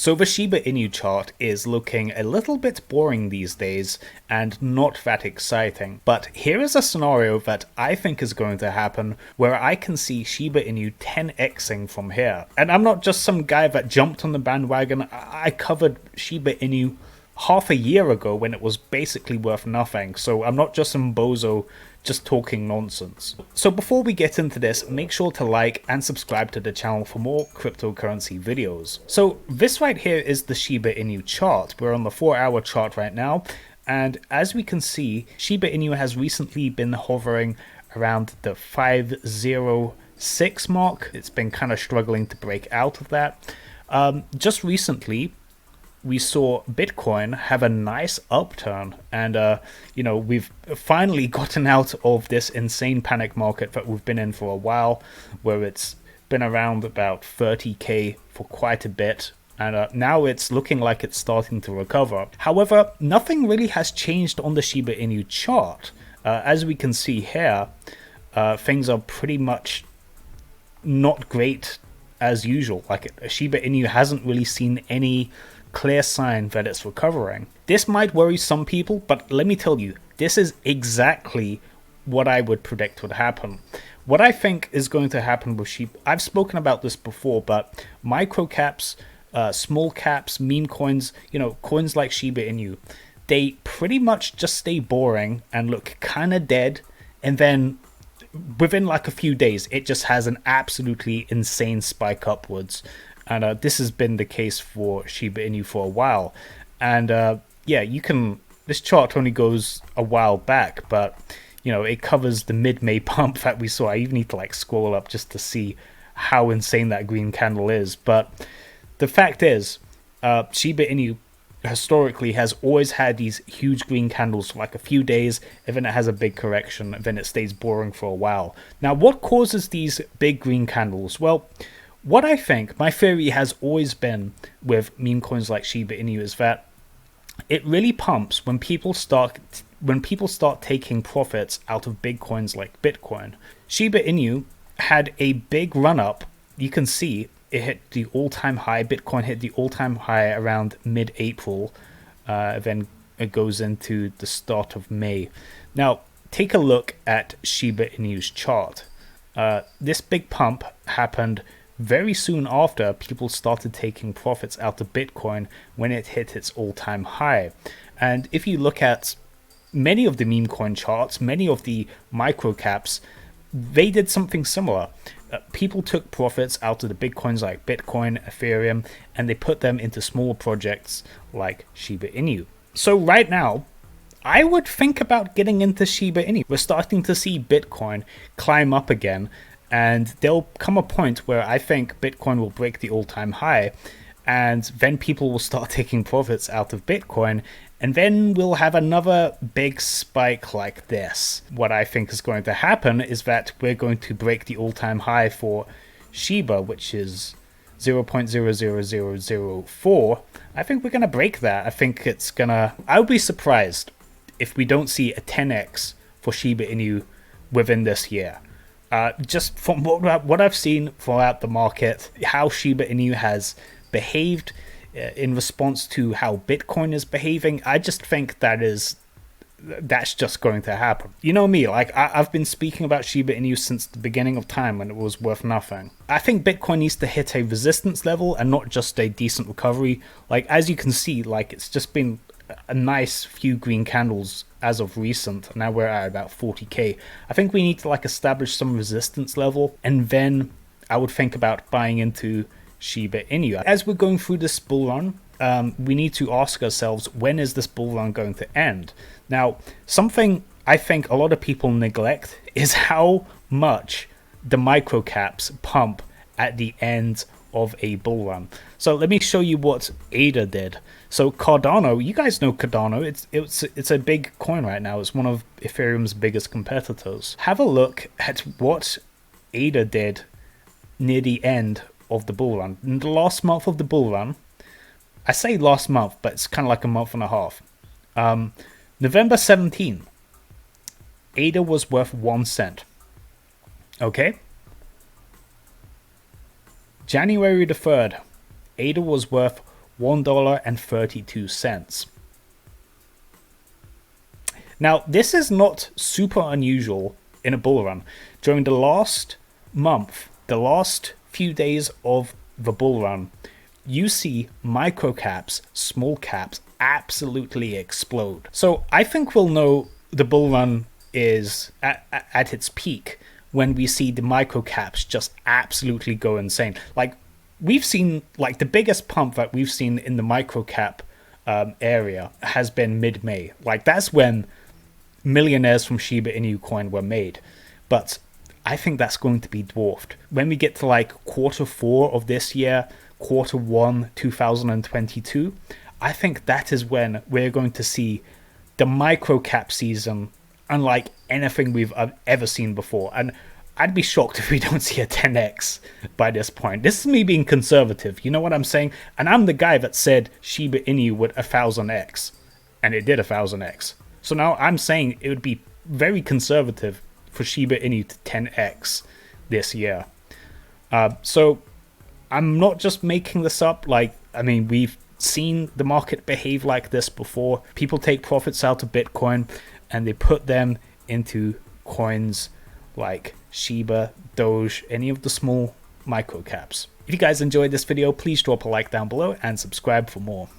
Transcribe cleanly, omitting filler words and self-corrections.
So the Shiba Inu chart is looking a little bit boring these days and not that exciting. But here is a scenario that I think is going to happen where I can see Shiba Inu 10xing from here. And I'm not just some guy that jumped on the bandwagon. I covered Shiba Inu half a year ago when it was basically worth nothing. So I'm not just some bozo just talking nonsense. So before we get into this, make sure to like and subscribe to the channel for more cryptocurrency videos. So this right here is the Shiba Inu chart. We're on the 4-hour chart right now, and as we can see, Shiba Inu has recently been hovering around the 506 mark. It's been kind of struggling to break out of that. Just recently, we saw Bitcoin have a nice upturn, and we've finally gotten out of this insane panic market that we've been in for a while, where it's been around about 30k for quite a bit, and now it's looking like it's starting to recover. However, nothing really has changed on the Shiba Inu chart. As we can see here, things are pretty much not great as usual. Like, Shiba Inu hasn't really seen any clear sign that it's recovering. This might worry some people, but let me tell you, this is exactly what I would predict would happen. What I think is going to happen with Shiba, I've spoken about this before, but micro caps, small caps, meme coins, coins like Shiba Inu, they pretty much just stay boring and look kind of dead, and then within like a few days it just has an absolutely insane spike upwards. And this has been the case for Shiba Inu for a while. And this chart only goes a while back, but it covers the mid-May pump that we saw. I even need to scroll up just to see how insane that green candle is. But the fact is, Shiba Inu historically has always had these huge green candles for a few days, and then it has a big correction, and then it stays boring for a while. Now, what causes these big green candles? Well, what I think, my theory has always been with meme coins like Shiba Inu, is that it really pumps when people start taking profits out of big coins like Bitcoin. Shiba Inu had a big run up. You can see it hit the all-time high. Bitcoin hit the all-time high around mid-April. Then it goes into the start of May. Now, take a look at Shiba Inu's chart. This big pump happened very soon after people started taking profits out of Bitcoin when it hit its all-time high. And if you look at many of the meme coin charts, many of the micro caps, they did something similar. People took profits out of the big coins like Bitcoin, Ethereum, and they put them into smaller projects like Shiba Inu. So right now, I would think about getting into Shiba Inu. We're starting to see Bitcoin climb up again, and there'll come a point where I think Bitcoin will break the all-time high, and then people will start taking profits out of Bitcoin, and then we'll have another big spike like this. What I think is going to happen is that we're going to break the all-time high for Shiba, which is 0.00004. I think we're going to break that. I think it's gonna... I would be surprised if we don't see a 10x for Shiba Inu within this year. Just from what I've seen throughout the market, how Shiba Inu has behaved in response to how Bitcoin is behaving, I just think that's just going to happen. You know me, I've been speaking about Shiba Inu since the beginning of time when it was worth nothing. I think Bitcoin needs to hit a resistance level and not just a decent recovery. As you can see, it's just been a nice few green candles as of recent. Now we're at about 40k. I think we need to establish some resistance level, and then I would think about buying into Shiba Inu. As we're going through this bull run, we need to ask ourselves, when is this bull run going to end? Now, something I think a lot of people neglect is how much the microcaps pump at the end of a bull run. So let me show you what ADA did. So Cardano, you guys know Cardano, it's a big coin right now. It's one of Ethereum's biggest competitors. Have a look at what ADA did near the end of the bull run. In the last month of the bull run, I say last month, but it's kind of like a month and a half. November 17, ADA was worth 1 cent. Okay? January the 3rd, ADA was worth $1.32. Now, this is not super unusual in a bull run. During the last month, the last few days of the bull run, you see micro caps, small caps absolutely explode. So I think we'll know the bull run is at its peak when we see the micro caps just absolutely go insane. Like, we've seen, like, the biggest pump that we've seen in the micro cap area has been mid-May. Like, that's when millionaires from Shiba Inu coin were made. But I think that's going to be dwarfed when we get to like Q4 of this year, Q1 2022. I think that is when we're going to see the micro cap season unlike anything we've ever seen before. And I'd be shocked if we don't see a 10x by this point. This is me being conservative, you know what I'm saying? And I'm the guy that said Shiba Inu would 1000x, and it did 1000x. So now I'm saying it would be very conservative for Shiba Inu to 10x this year. So I'm not just making this up. Like, I mean, we've seen the market behave like this before. People take profits out of Bitcoin and they put them into coins like Shiba, Doge, any of the small micro caps. If you guys enjoyed this video, please drop a like down below and subscribe for more.